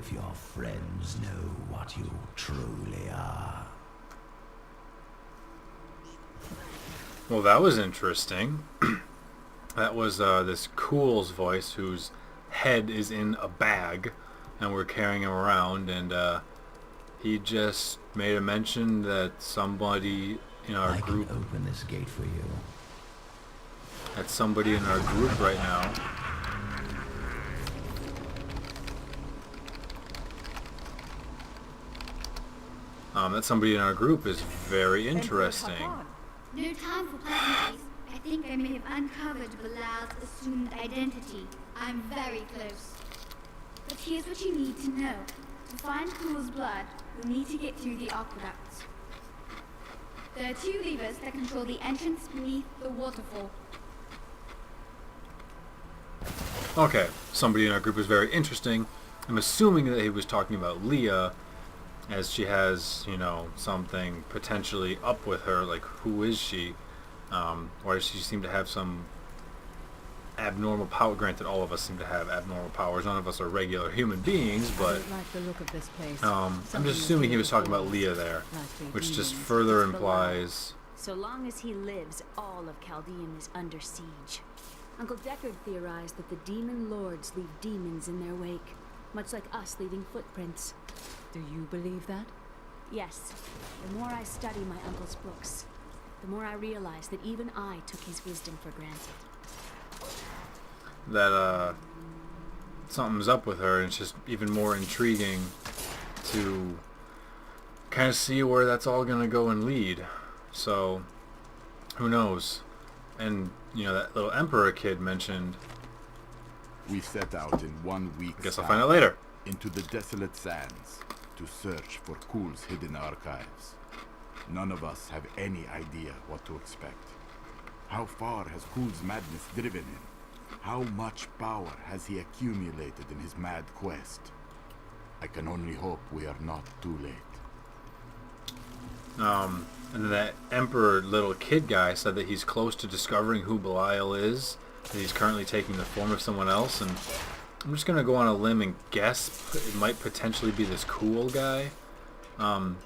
if your friends know what you truly are. Well, that was interesting. That was this Cool's voice, whose head is in a bag, and we're carrying him around, and he just made a mention that somebody in our group... I can open this gate for you. That's somebody in our group right now. That somebody in our group is very interesting. No time for pleasantries. I think I may have uncovered Bilal's assumed identity. I'm very close. But here's what you need to know. To find Cool's blood, you'll need to get through the aqueducts. There are 2 levers that control the entrance beneath the waterfall. Okay, somebody in our group is very interesting. I'm assuming that he was talking about Leah, as she has, you know, something potentially up with her. Like, who is she? Or does she seem to have some abnormal power? Granted, all of us seem to have abnormal powers. None of us are regular human beings, but like the look of this place. I'm just assuming he was talking about Leah there, which just further implies... So long as he lives, all of Chaldean is under siege. Uncle Deckard theorized that the demon lords leave demons in their wake, much like us leaving footprints. Do you believe that? Yes. The more I study my uncle's books, the more I realize that even I took his wisdom for granted. That, something's up with her, and it's just even more intriguing to kind of see where that's all going to go and lead. So, who knows? And, you know, that little Emperor kid mentioned... We set out in 1 week's Guess I'll time find out later. into the desolate sands to search for Kul's hidden archives. None of us have any idea what to expect. How far has Kul's madness driven him? How much power has he accumulated in his mad quest? I can only hope we are not too late. And then that Emperor little kid guy said that he's close to discovering who Belial is, that he's currently taking the form of someone else, and I'm just gonna go on a limb and guess it might potentially be this Cool guy,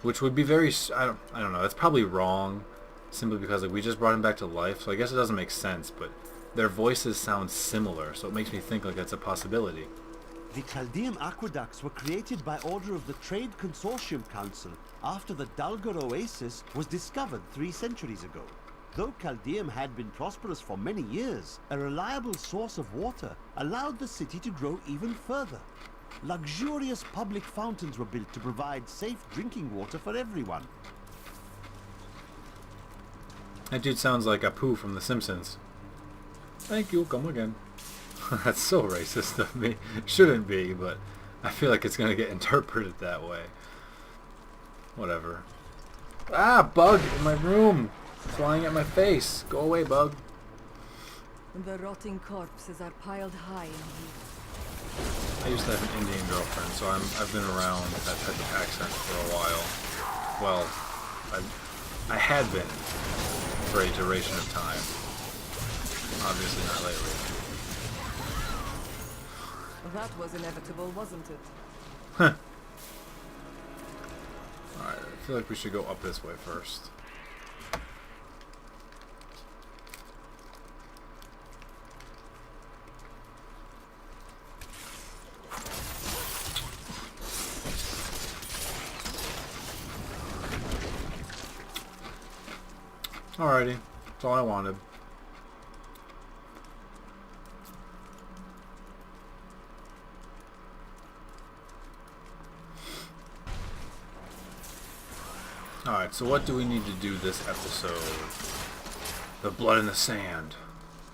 which would be very... I don't know. That's probably wrong, simply because like we just brought him back to life, so I guess it doesn't make sense. But their voices sound similar, so it makes me think like that's a possibility. The Chaldean aqueducts were created by order of the Trade Consortium Council after the Dalgar Oasis was discovered 3 centuries ago. Though Chaldeum had been prosperous for many years, a reliable source of water allowed the city to grow even further. Luxurious public fountains were built to provide safe drinking water for everyone. That dude sounds like Apu from The Simpsons. Thank you, come again. That's so racist of me. Shouldn't be, but I feel like it's going to get interpreted that way. Whatever. Ah, bug in my room! Flying at my face. Go away, bug. The rotting corpses are piled high in here. I used to have an Indian girlfriend, so I've been around that type of accent for a while. Well, I had been for a duration of time. Obviously not lately. That was inevitable, wasn't it? Huh. Alright, I feel like we should go up this way first. Alrighty, that's all I wanted. Alright, so what do we need to do this episode? The blood in the sand.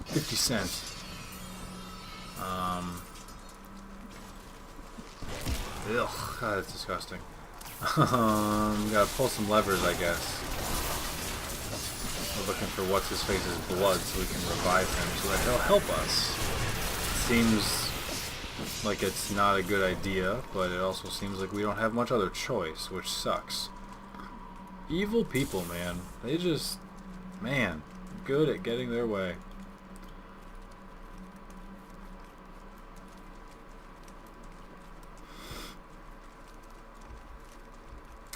50 cents. Ugh, God, that's disgusting. Gotta pull some levers, I guess. We're looking for what's-his-face's blood so we can revive him so that he'll help us. Seems like it's not a good idea, but it also seems like we don't have much other choice, which sucks. Evil people, man. They just, man, good at getting their way.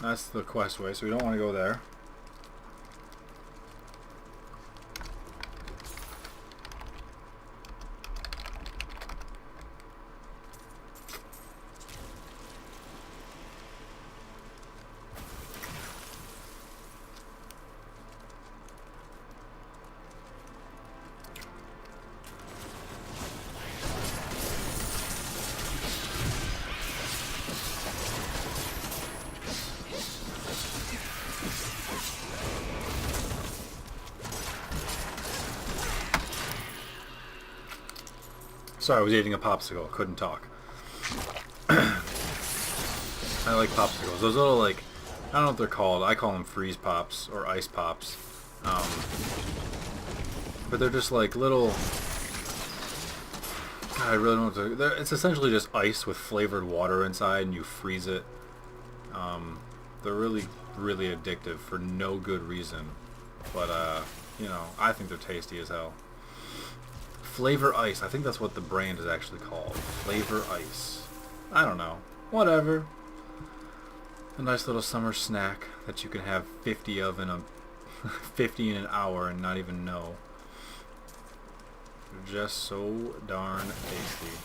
That's the quest way, so we don't want to go there. Sorry, I was eating a popsicle. Couldn't talk. I like popsicles. Those little, like, I don't know what they're called. I call them freeze pops or ice pops. But they're just like little... God, I really don't know what to... It's essentially just ice with flavored water inside and you freeze it. They're really, really addictive for no good reason. But, you know, I think they're tasty as hell. Flavor Ice. I think that's what the brand is actually called. Flavor Ice. I don't know. Whatever. A nice little summer snack that you can have 50 of in a 50 in an hour and not even know. They're just so darn tasty.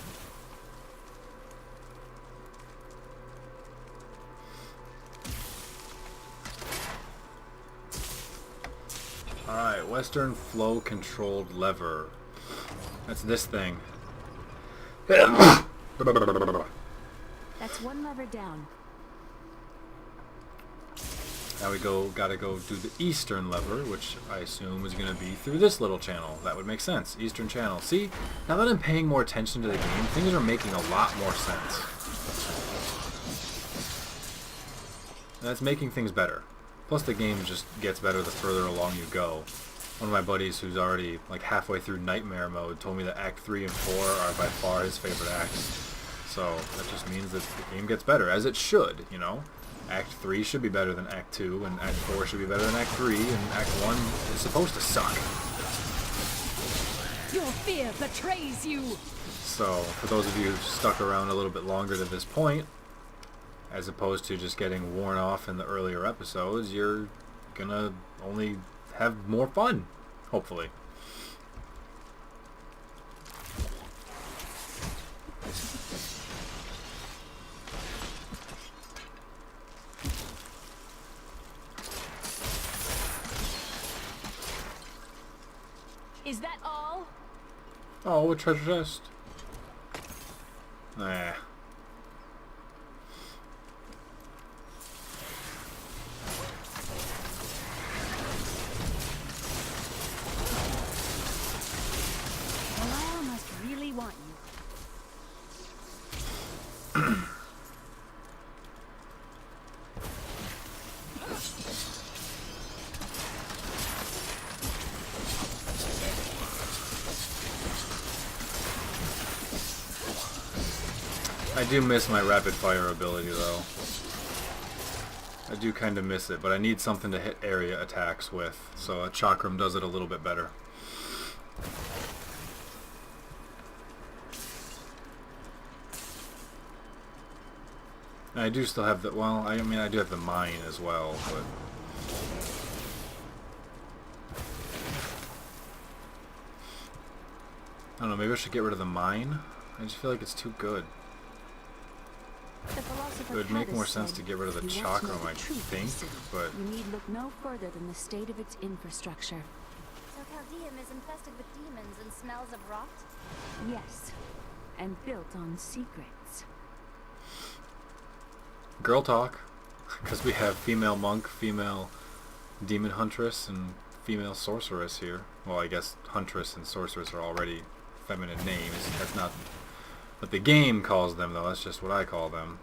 Alright, Western Flow Controlled Lever. That's this thing. That's one lever down. Now we gotta go do the eastern lever, which I assume is gonna be through this little channel. That would make sense. Eastern channel. See, now that I'm paying more attention to the game, things are making a lot more sense. And that's making things better. Plus the game just gets better the further along you go. One of my buddies who's already like halfway through Nightmare mode told me that Act 3 and 4 are by far his favorite acts. So that just means that the game gets better, as it should, you know? Act 3 should be better than Act 2, and Act 4 should be better than Act 3, and Act 1 is supposed to suck. Your fear betrays you! So, for those of you who've stuck around a little bit longer to this point, as opposed to just getting worn off in the earlier episodes, you're gonna only have more fun, hopefully. Is that all? Oh, a treasure chest. Nah. Belial must really want you. I do miss my rapid fire ability though. I do kind of miss it, but I need something to hit area attacks with, so a chakram does it a little bit better. And I do still have the, well, I mean I do have the mine as well, but... I don't know, maybe I should get rid of the mine? I just feel like it's too good. It would make more sense to get rid of the chakram, I think, but... You need look no further than the state of its infrastructure. So Chaldeum is infested with demons and smells of rot? Yes, and built on secrets. Girl talk, because we have female monk, female demon huntress, and female sorceress here. Well, I guess huntress and sorceress are already feminine names. That's not what the game calls them, though. That's just what I call them.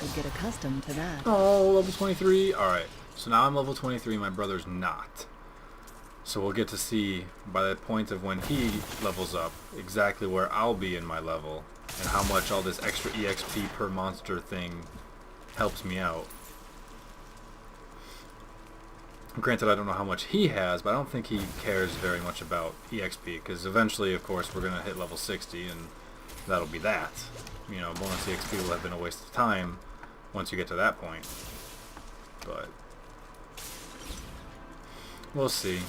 could get accustomed to that. Oh, level 23. Alright, so now I'm level 23, my brother's not. So we'll get to see, by the point of when he levels up, exactly where I'll be in my level, and how much all this extra EXP per monster thing helps me out. Granted, I don't know how much he has, but I don't think he cares very much about EXP, because eventually, of course, we're going to hit level 60, and that'll be that. You know, bonus EXP will have been a waste of time once you get to that point. But we'll see.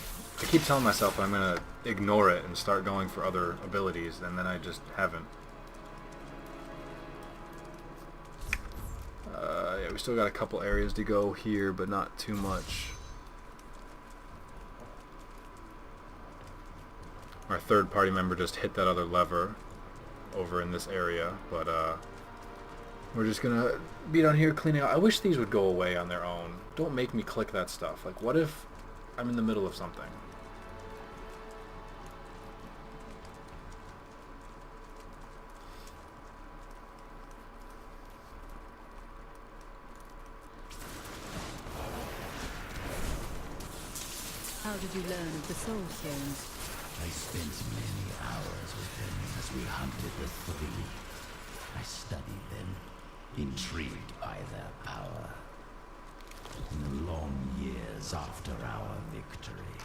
I keep telling myself I'm going to ignore it and start going for other abilities, and then I just haven't. Yeah, we still got a couple areas to go here, but not too much. Our third party member just hit that other lever over in this area, but we're just gonna be down here cleaning out. I wish these would go away on their own. Don't make me click that stuff. Like, what if I'm in the middle of something? How did you learn of the soul stones? I spent many hours with them as we hunted the three. I studied them, intrigued by their power. In the long years after our victory,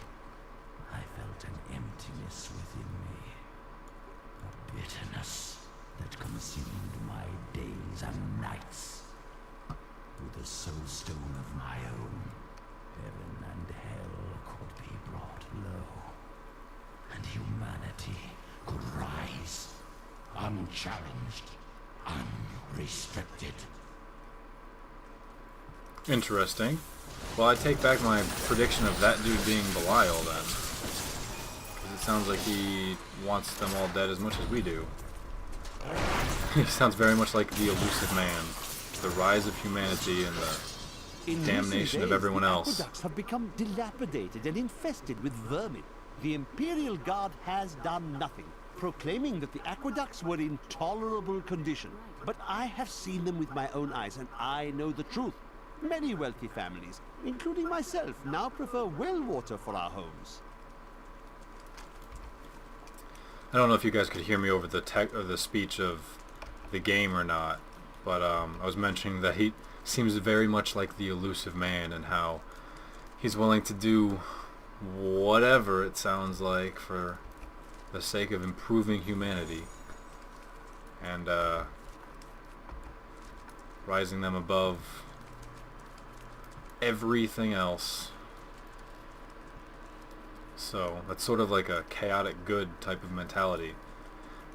I felt an emptiness within me. A bitterness that consumed my days and nights. With a soul stone of my own, heaven and hell could be brought low. And humanity could rise, unchallenged, unrestricted. Interesting. Well, I take back my prediction of that dude being Belial then. Because it sounds like he wants them all dead as much as we do. He sounds very much like the elusive man. The rise of humanity and the damnation of everyone else. The aqueducts have become dilapidated and infested with vermin. The Imperial Guard has done nothing, proclaiming that the aqueducts were in tolerable condition. But I have seen them with my own eyes, and I know the truth. Many wealthy families, including myself, now prefer well water for our homes. I don't know if you guys could hear me over the speech of the game or not, but I was mentioning that he seems very much like the elusive man, and how he's willing to do whatever it sounds like for the sake of improving humanity and rising them above everything else. So that's sort of like a chaotic good type of mentality.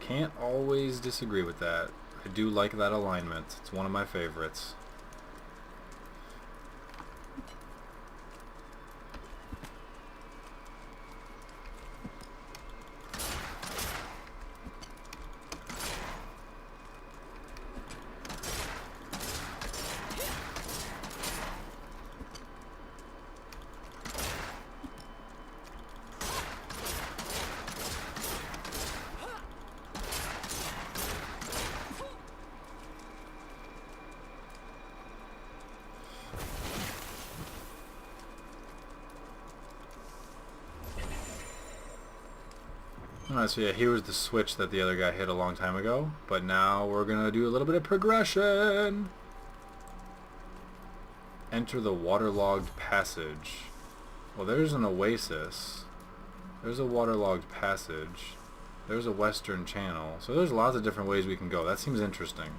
Can't always disagree with that. I do like that alignment. It's one of my favorites. Alright, so yeah, here was the switch that the other guy hit a long time ago, but now we're gonna do a little bit of progression. Enter the waterlogged passage. Well, there's an oasis. There's a waterlogged passage. There's a western channel. So there's lots of different ways we can go. That seems interesting.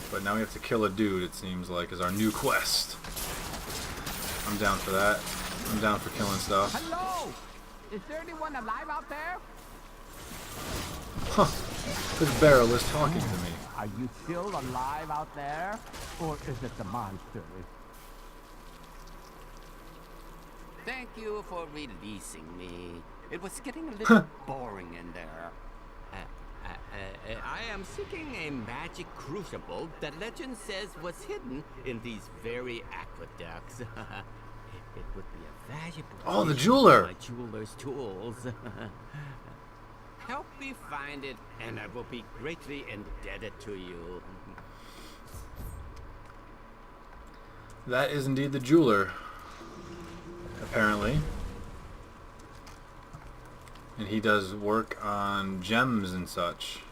But now we have to kill a dude, it seems like, is our new quest. I'm down for that. I'm down for killing stuff. Hello! Is there anyone alive out there? Huh. This barrel is talking to me. Are you still alive out there? Or is it the monster? Thank you for releasing me. It was getting a little boring in there. I am seeking a magic crucible that legend says was hidden in these very aqueducts. It would be a valuable Oh, the addition jeweler! to my jeweler's tools. help me find it, and I will be greatly indebted to you. That is indeed the jeweler, apparently. And he does work on gems and such.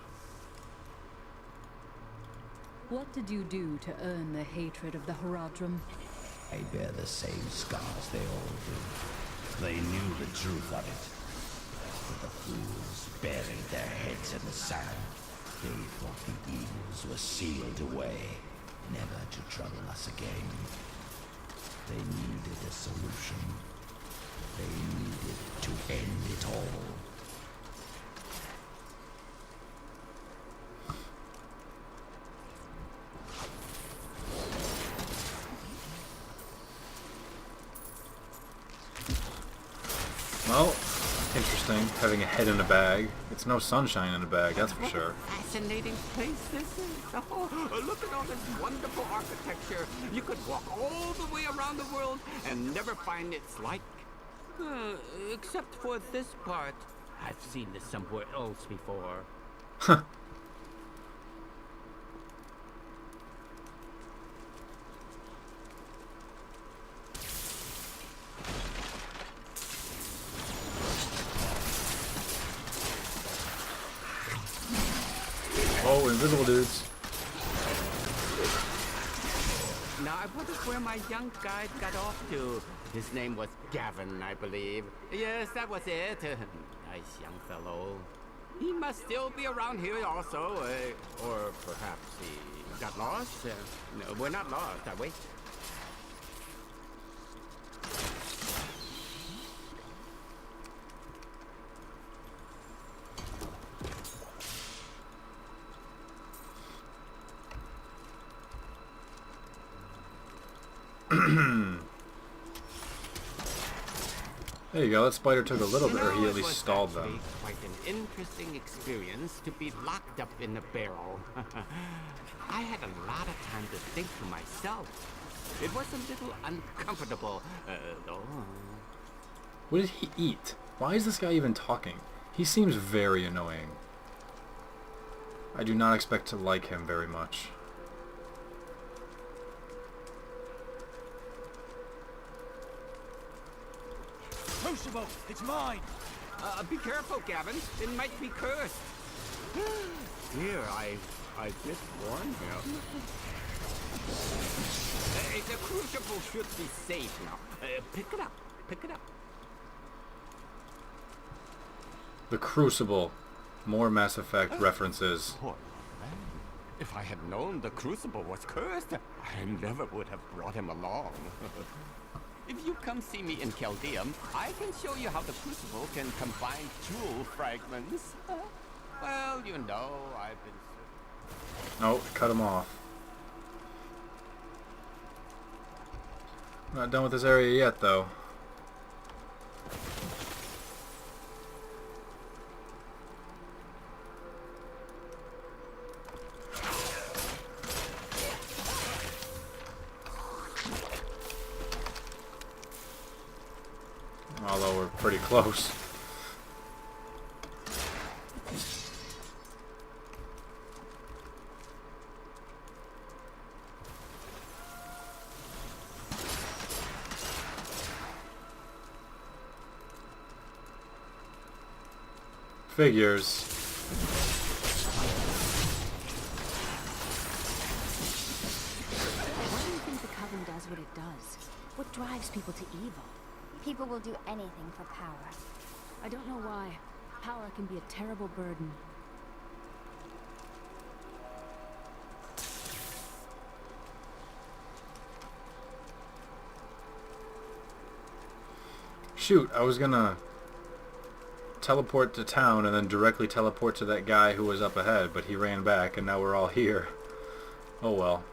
What did you do to earn the hatred of the Horadrim? I bear the same scars they all do. They knew the truth of it. But the fools buried their heads in the sand. They thought the evils were sealed away, never to trouble us again. They needed a solution. They needed to end it all. Well, interesting, having a head in a bag. It's no sunshine in a bag, that's for sure. Fascinating place this is. Oh, look at all this wonderful architecture. You could walk all the way around the world and never find its like. Except for this part. I've seen this somewhere else before. Huh. Oh, invisible dudes. Now I wonder where my young guide got off to. His name was Gavin, I believe. Yes, that was it. Nice young fellow. He must still be around here also. Or perhaps he got lost. No, we're not lost, are we? There you go, that spider took a little bit, or he at least stalled them. Quite an interesting experience to be locked up in a barrel. I had a lot of time to think to myself. It was a little uncomfortable, though. What did he eat? Why is this guy even talking? He seems very annoying. I do not expect to like him very much. Crucible, it's mine! Be careful, Gavin. It might be cursed. Here, I just warned him. The crucible should be safe now. Pick it up. Pick it up. The Crucible. More Mass Effect references. Poor man. If I had known the crucible was cursed, I never would have brought him along. If you come see me in Chaldeum, I can show you how the crucible can combine jewel fragments. Well, you know, I've been... Oh, cut him off. Not done with this area yet, though. Although we're pretty close. Figures. Why do you think the Coven does what it does? What drives people to evil? People will do anything for power. I don't know why. Power can be a terrible burden. Shoot, I was gonna teleport to town and then directly teleport to that guy who was up ahead, but he ran back and now we're all here. Oh well.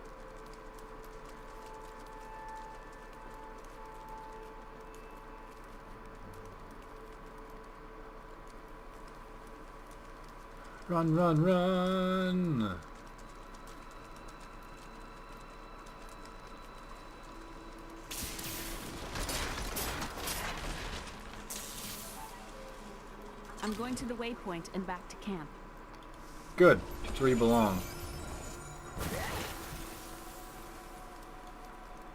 Run, run, run! I'm going to the waypoint and back to camp. Good. It's where you belong.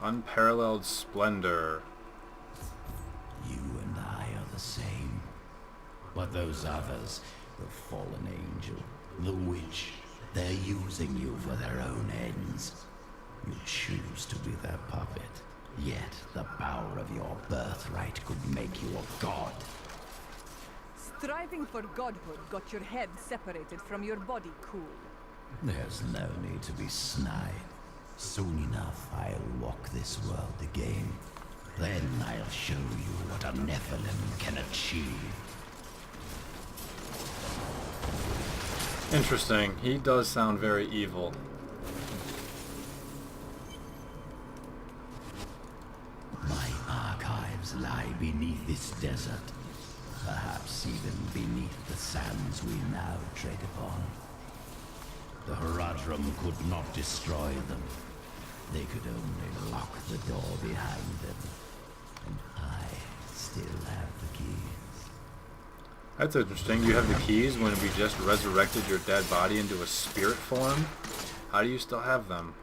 Unparalleled splendor. You and I are the same. But those others, the fallen angel, the witch, they're using you for their own ends. You choose to be their puppet. Yet the power of your birthright could make you a god. Striving for godhood got your head separated from your body, cool. There's no need to be snide. Soon enough, I'll walk this world again. Then I'll show you what a Nephilim can achieve. Interesting. He does sound very evil. My archives lie beneath this desert. Perhaps even beneath the sands we now tread upon. The Haradrim could not destroy them. They could only lock the door behind them. And I still have the keys. That's interesting. You have the keys when we just resurrected your dead body into a spirit form? How do you still have them?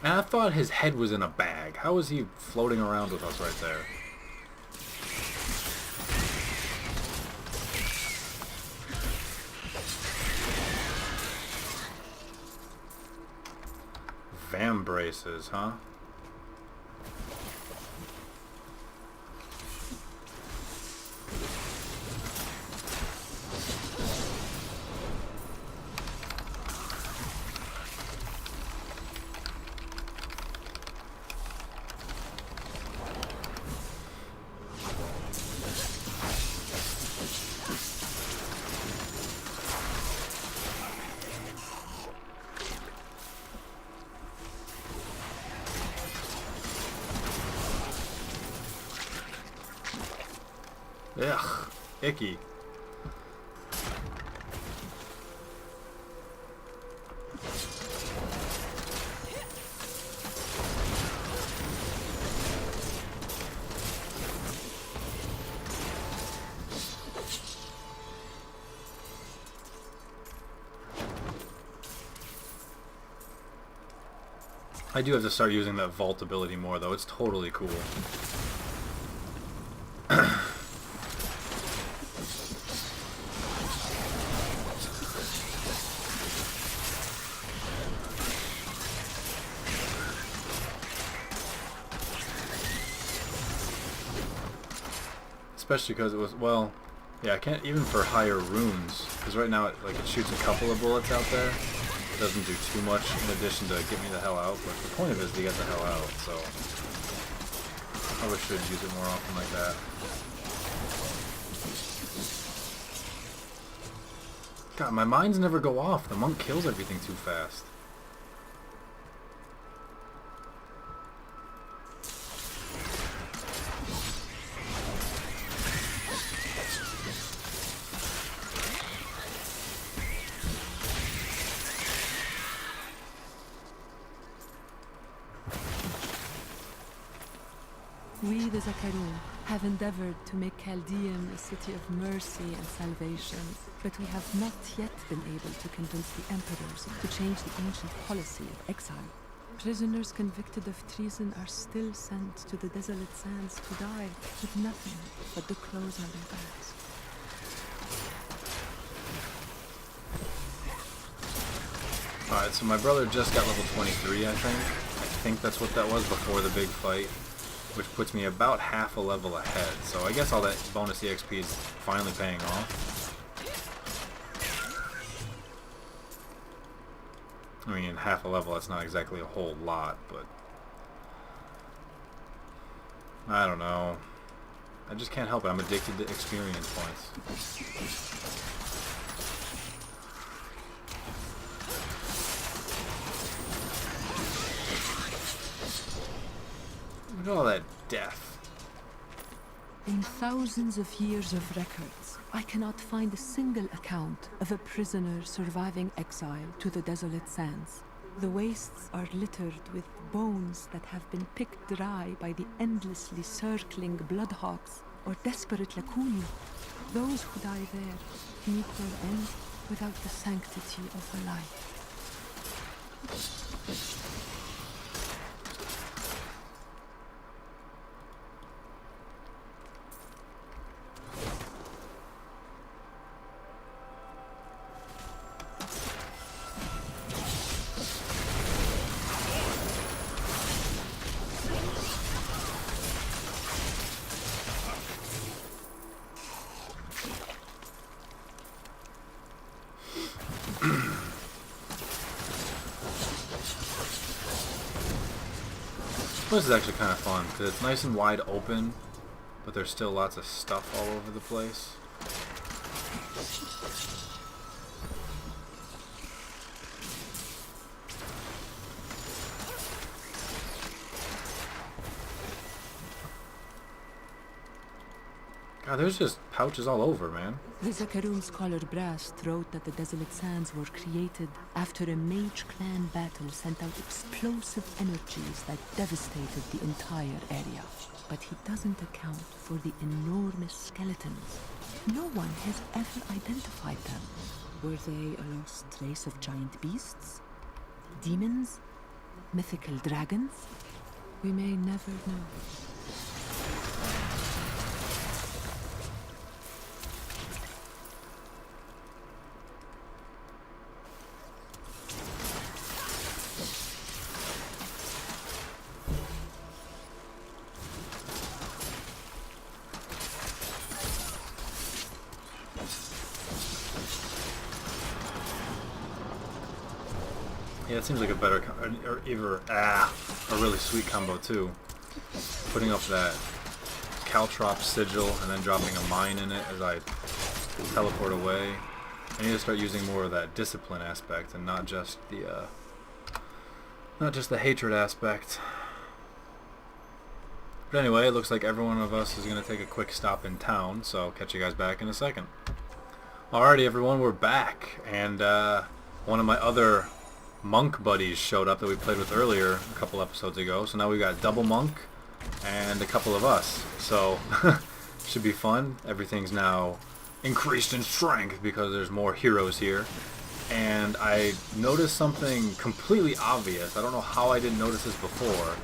And I thought his head was in a bag. How is he floating around with us right there? Vam braces, huh? Ugh, icky. I do have to start using that vault ability more though, it's totally cool. Especially because it was, well, yeah, I can't, even for higher runes, because right now it shoots a couple of bullets out there. It doesn't do too much in addition to get me the hell out, but the point of it is to get the hell out, so I probably should use it more often like that. God, my mines never go off. The monk kills everything too fast. We, the Zakarum, have endeavored to make Chaldean a city of mercy and salvation, but we have not yet been able to convince the emperors to change the ancient policy of exile. Prisoners convicted of treason are still sent to the desolate sands to die with nothing but the clothes on their backs. Alright, so my brother just got level 23, I think. I think that's what that was before the big fight, which puts me about half a level ahead. So I guess all that bonus EXP is finally paying off. I mean, half a level, that's not exactly a whole lot, but I don't know. I just can't help it. I'm addicted to experience points. Look at all that death. In thousands of years of records, I cannot find a single account of a prisoner surviving exile to the desolate sands. The wastes are littered with bones that have been picked dry by the endlessly circling bloodhawks or desperate Lakuni. Those who die there meet their end without the sanctity of a life. This is actually kind of fun because it's nice and wide open, but there's still lots of stuff all over the place. God, there's just pouches all over, man. The Zakarum scholar Brast wrote that the Desolate Sands were created after a mage clan battle sent out explosive energies that devastated the entire area. But he doesn't account for the enormous skeletons. No one has ever identified them. Were they a lost race of giant beasts? Demons? Mythical dragons? We may never know. Yeah, it seems like a better, or either, a really sweet combo too. Putting up that caltrop sigil and then dropping a mine in it as I teleport away. I need to start using more of that discipline aspect and not just the hatred aspect. But anyway, it looks like every one of us is going to take a quick stop in town, so I'll catch you guys back in a second. Alrighty everyone, we're back, and one of my other monk buddies showed up that we played with earlier a couple episodes ago, so now we've got double monk and a couple of us, so should be fun. Everything's now increased in strength because there's more heroes here, and I noticed something completely obvious. I don't know how I didn't notice this before,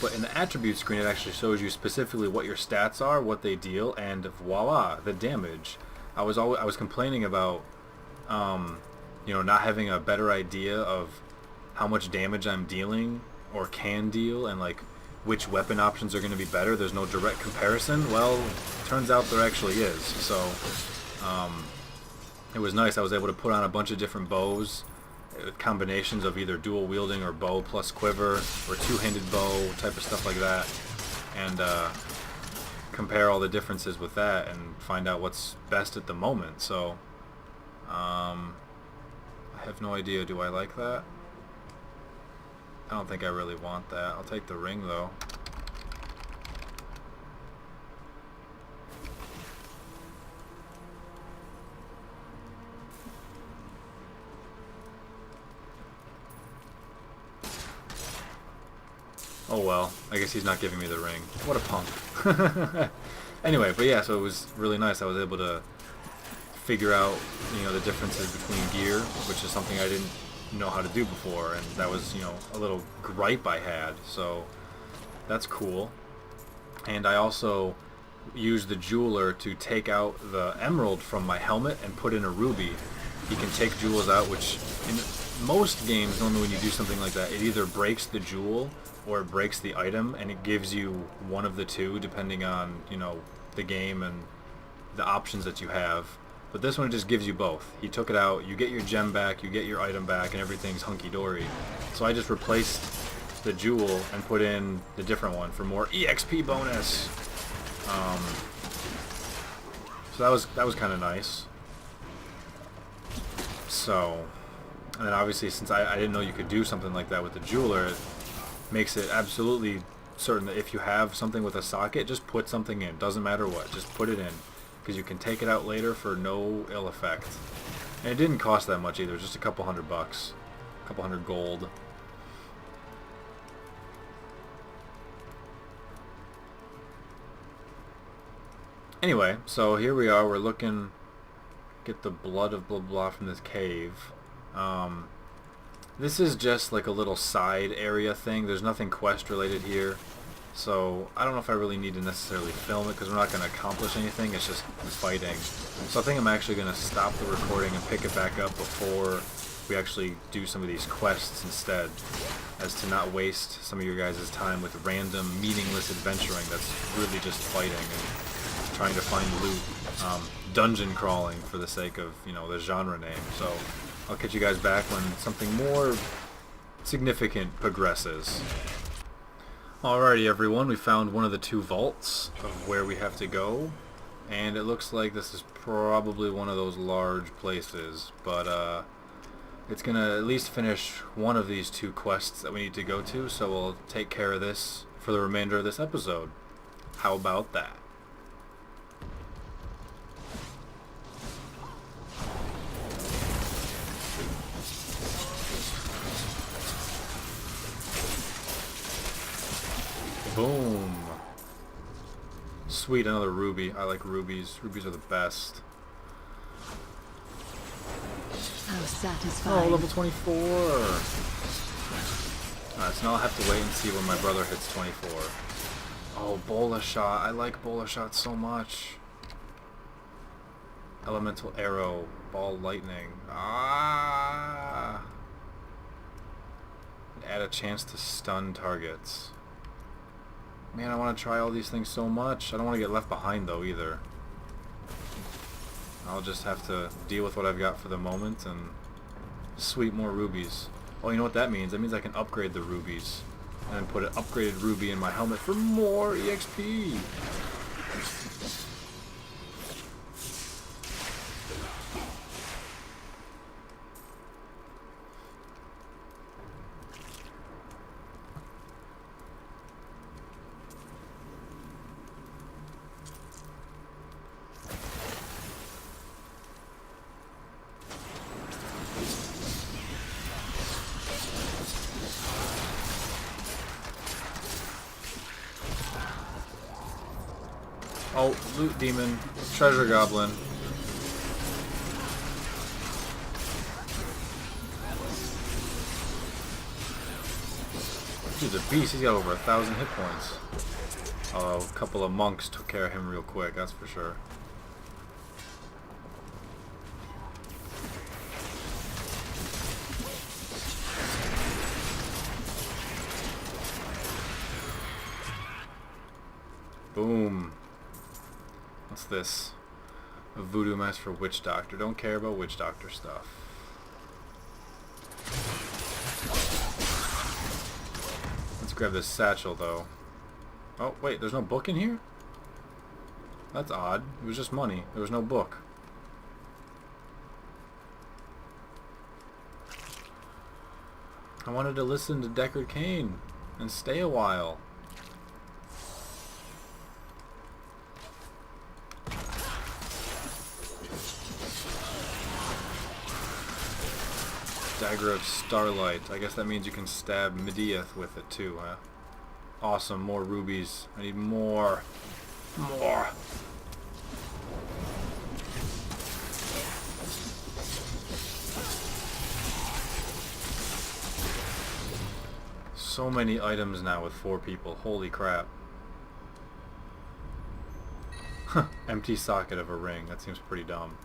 but in the attribute screen it actually shows you specifically what your stats are, what they deal, and voila, the damage. I was complaining about you know, not having a better idea of how much damage I'm dealing or can deal, and like which weapon options are going to be better. There's no direct comparison. Well, turns out there actually is. So it was nice. I was able to put on a bunch of different bows, combinations of either dual wielding or bow plus quiver or two-handed bow, type of stuff like that, and compare all the differences with that and find out what's best at the moment. So I have no idea. Do I like that? I don't think I really want that. I'll take the ring though. Oh well, I guess he's not giving me the ring. What a punk. Anyway, but yeah, so it was really nice. I was able to figure out, you know, the differences between gear, which is something I didn't know how to do before, and that was, you know, a little gripe I had, so that's cool. And I also used the jeweler to take out the emerald from my helmet and put in a ruby. He can take jewels out, which in most games, normally when you do something like that, it either breaks the jewel or it breaks the item, and it gives you one of the two depending on, you know, the game and the options that you have. But this one just gives you both. He took it out, you get your gem back, you get your item back, and everything's hunky-dory. So I just replaced the jewel and put in the different one for more EXP bonus. So that was kind of nice. So, and then obviously since I didn't know you could do something like that with the jeweler, it makes it absolutely certain that if you have something with a socket, just put something in. Doesn't matter what, just put it in. because you can take it out later for no ill effect. And it didn't cost that much either, just a couple $100, a couple 100 gold. Anyway, so here we are, we're looking, get the blood of blah blah from this cave. This is just like a little side area thing, there's nothing quest related here. So I don't know if I really need to necessarily film it because we're not going to accomplish anything, it's just fighting. So I think I'm actually going to stop the recording and pick it back up before we actually do some of these quests instead, as to not waste some of your guys' time with random meaningless adventuring that's really just fighting and trying to find loot, dungeon crawling for the sake of, you know, the genre name. So I'll catch you guys back when something more significant progresses. Alrighty everyone, we found one of the 2 vaults of where we have to go, and it looks like this is probably one of those large places, but it's gonna at least finish one of these 2 quests that we need to go to, so we'll take care of this for the remainder of this episode. How about that? Boom. Sweet, another ruby. I like rubies. Rubies are the best. How satisfying. Oh, level 24. Alright, so now I'll have to wait and see when my brother hits 24. Oh, bola shot. I like bola shot so much. Elemental arrow. Ball lightning. Ah. Add a chance to stun targets. Man, I want to try all these things so much. I don't want to get left behind though either. I'll just have to deal with what I've got for the moment and sweep more rubies. Oh, you know what that means? That means I can upgrade the rubies and then put an upgraded ruby in my helmet for more EXP. Oh, loot demon, treasure goblin. Dude's a beast, he's got over 1,000 hit points. Oh, a couple of monks took care of him real quick, that's for sure. Boom. What's this? A voodoo mask for witch doctor. Don't care about witch doctor stuff. Let's grab this satchel though. Oh wait, there's no book in here? That's odd. It was just money. There was no book. I wanted to listen to Deckard Cain and stay a while. Dagger of Starlight. I guess that means you can stab Medeath with it too, huh? Awesome, more rubies. I need more. More. So many items now with 4 people. Holy crap. Empty socket of a ring. That seems pretty dumb.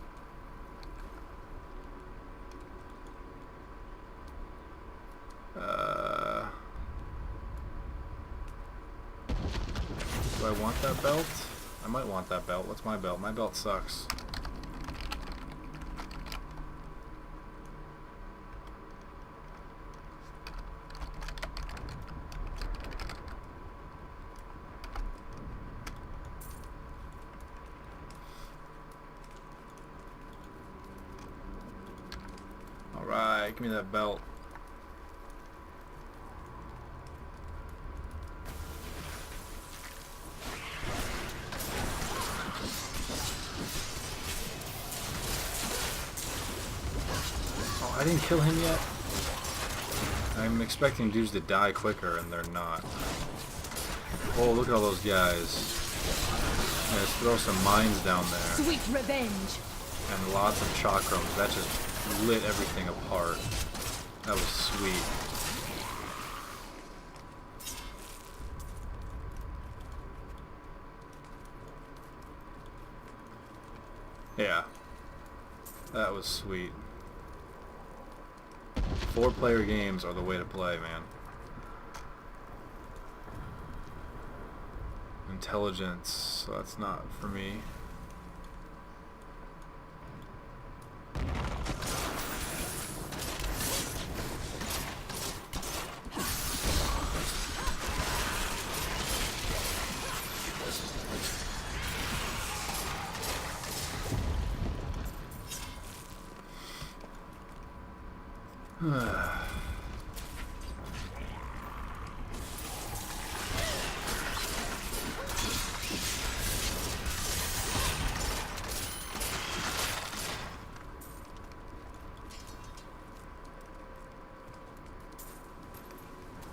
Do I want that belt? I might want that belt. What's my belt? My belt sucks. Alright, give me that belt. Oh, I didn't kill him yet. I'm expecting dudes to die quicker, and they're not. Oh, look at all those guys. Yeah, let's throw some mines down there. Sweet revenge. And lots of chakrams. That just lit everything apart. That was sweet. Yeah. That was sweet. 4-player games are the way to play, man. Intelligence, so that's not for me.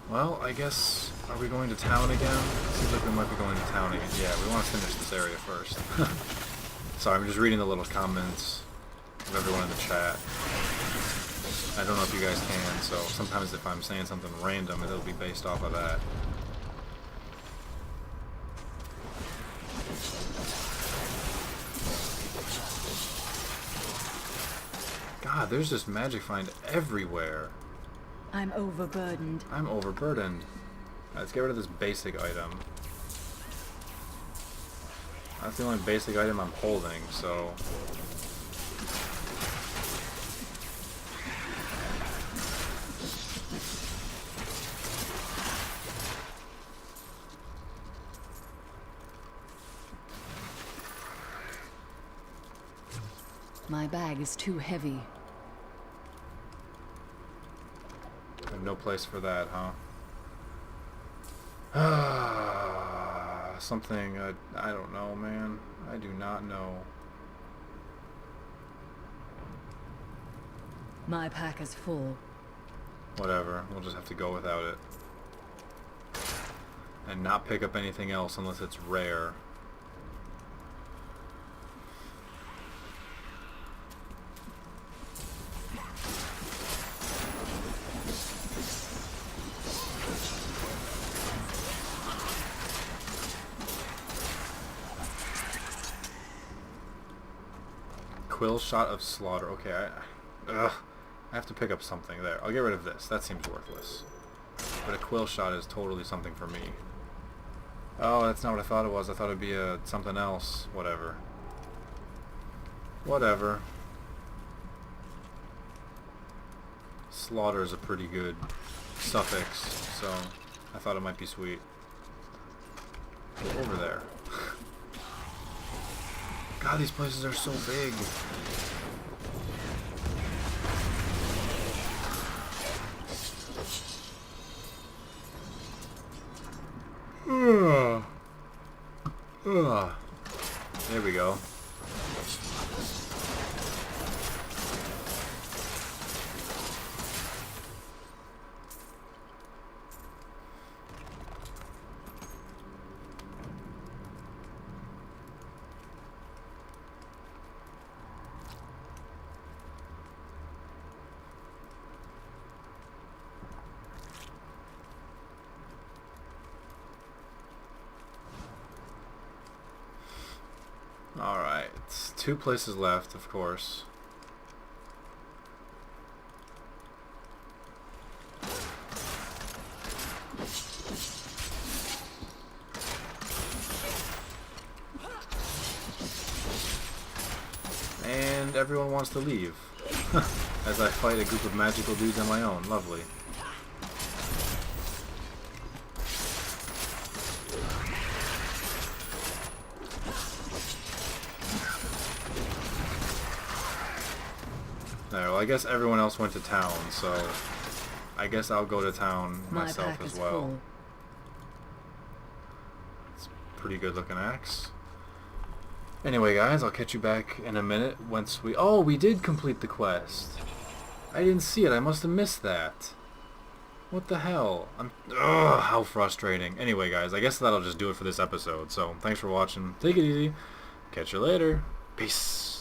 Well, I guess, are we going to town again? Seems like we might be going to town again. Yeah, we want to finish this area first. Sorry, I'm just reading the little comments of everyone in the chat. I don't know if you guys can, so sometimes if I'm saying something random, it'll be based off of that. God, there's just magic find everywhere. I'm overburdened. I'm overburdened. Let's get rid of this basic item. That's the only basic item I'm holding, so... My bag is too heavy. I have no place for that, huh? Something, I don't know, man. I do not know. My pack is full. Whatever, we'll just have to go without it. And not pick up anything else unless it's rare. Quill shot of slaughter. Okay, I have to pick up something there. I'll get rid of this. That seems worthless. But a quill shot is totally something for me. Oh, that's not what I thought it was. I thought it'd be something else. Whatever. Whatever. Slaughter is a pretty good suffix, so I thought it might be sweet. Go over there. God, these places are so big. There we go. Alright, 2 places left, of course. And everyone wants to leave. As I fight a group of magical dudes on my own. Lovely. There, well, I guess everyone else went to town, so I guess I'll go to town myself as well. Full. It's a pretty good looking axe. Anyway, guys, I'll catch you back in a minute once we... Oh, we did complete the quest. I didn't see it. I must have missed that. What the hell? Ugh, how frustrating. Anyway, guys, I guess that'll just do it for this episode. So, thanks for watching. Take it easy. Catch you later. Peace.